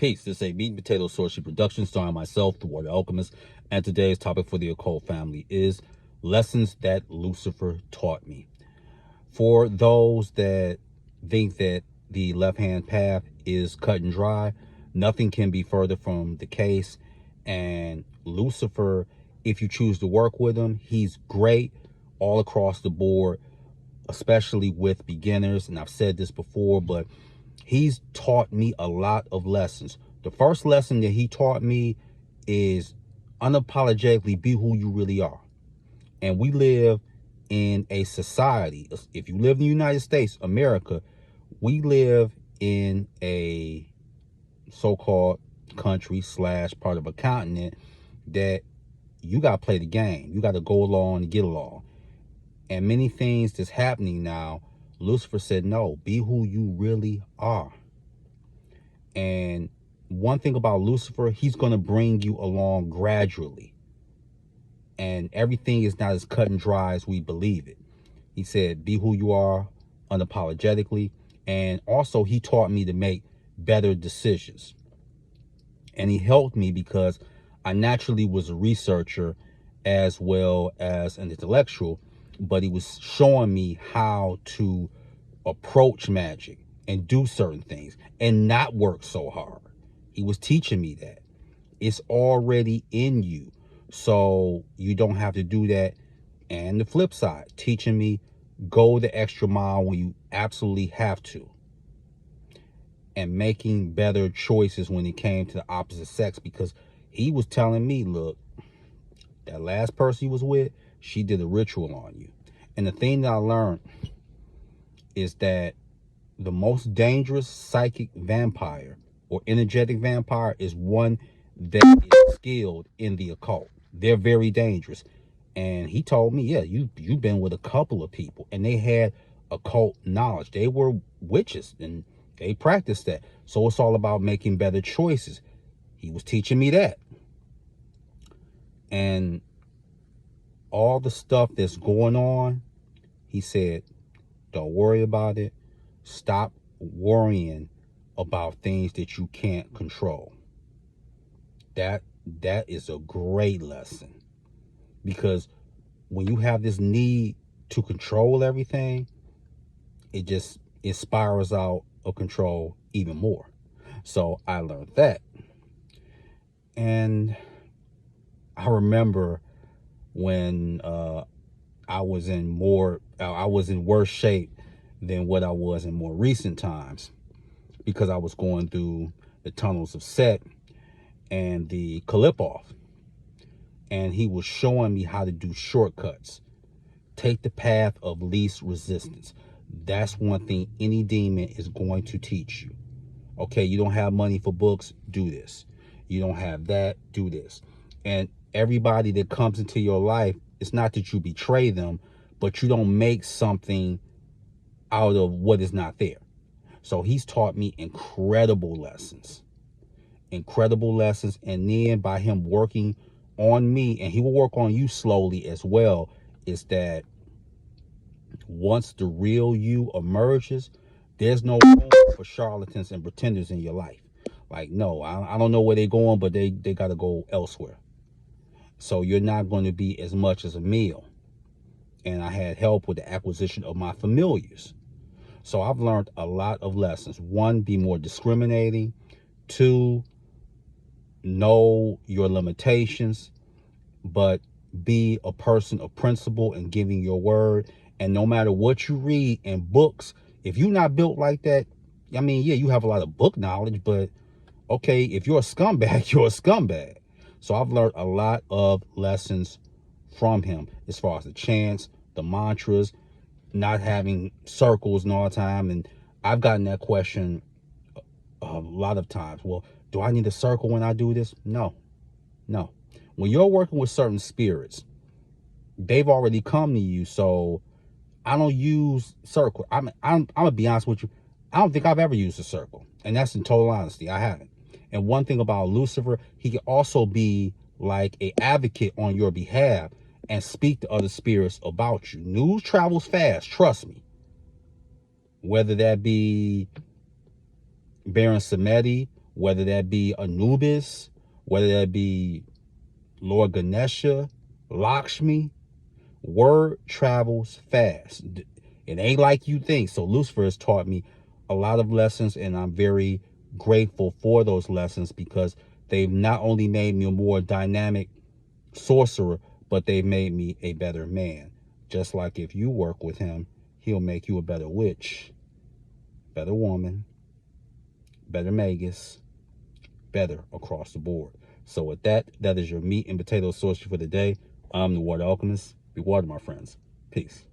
Peace. This is a Meat and Potato Sorcery production starring myself, the Warrior Alchemist, and today's topic for the occult family is lessons that Lucifer taught me. For those that think that the left-hand path is cut and dry, nothing can be further from the case. And Lucifer, if you choose to work with him, he's great all across the board, especially with beginners. And I've said this before, but he's taught me a lot of lessons. The first lesson that he taught me is unapologetically be who you really are. And we live in a society, if you live in the United States, America, we live in a so-called country / part of a continent that you got to play the game. You got to go along and get along. And many things that's happening now, Lucifer said, no, be who you really are. And one thing about Lucifer, he's going to bring you along gradually. And everything is not as cut and dry as we believe it. He said, be who you are unapologetically. And also he taught me to make better decisions. And he helped me because I naturally was a researcher as well as an intellectual, but he was showing me how to approach magic and do certain things and not work so hard. He was teaching me that it's already in you, so you don't have to do that. And the flip side, teaching me go the extra mile when you absolutely have to, and making better choices when it came to the opposite sex, because he was telling me, look, that last person you was with, she did a ritual on you. And the thing that I learned is that the most dangerous psychic vampire or energetic vampire is one that is skilled in the occult. They're very dangerous. And he told me, yeah, you've been with a couple of people and they had occult knowledge. They were witches and they practiced that. So it's all about making better choices. He was teaching me that. And all the stuff that's going on, he said, don't worry about it. Stop worrying about things that you can't control. That is a great lesson, because when you have this need to control everything, it spirals out of control even more. So I learned that. And I remember when I was in worse shape than what I was in more recent times, because I was going through the tunnels of Set and the Kalipov. And he was showing me how to do shortcuts. Take the path of least resistance. That's one thing any demon is going to teach you. Okay, you don't have money for books, do this. You don't have that, do this. And everybody that comes into your life, it's not that you betray them, but you don't make something out of what is not there. So he's taught me incredible lessons. And then by him working on me, and he will work on you slowly as well, is that once the real you emerges, there's no room for charlatans and pretenders in your life. Like, no, I don't know where they're going, but they got to go elsewhere. So you're not going to be as much as a meal. And I had help with the acquisition of my familiars. So I've learned a lot of lessons. 1, be more discriminating. 2, know your limitations, but be a person of principle and giving your word. And no matter what you read in books, if you're not built like that, I mean, yeah, you have a lot of book knowledge, but okay, if you're a scumbag, you're a scumbag. So I've learned a lot of lessons from him, as far as the chants, the mantras, not having circles and all the time. And I've gotten that question a lot of times. Well, do I need a circle when I do this? No. When you're working with certain spirits, they've already come to you. So I don't use circle. I'm gonna be honest with you. I don't think I've ever used a circle. And that's in total honesty. I haven't. And one thing about Lucifer, he can also be like an advocate on your behalf and speak to other spirits about you. News travels fast, trust me. Whether that be Baron Samedi, whether that be Anubis, whether that be Lord Ganesha, Lakshmi. Word travels fast. It ain't like you think. So Lucifer has taught me a lot of lessons, and I'm very grateful for those lessons because they've not only made me a more dynamic sorcerer, but they've made me a better man. Just like if you work with him, he'll make you a better witch, better woman, better magus, better across the board. So with that, that is your meat and potato sorcery for the day. I'm the Water Alchemist. Be water, my friends. Peace.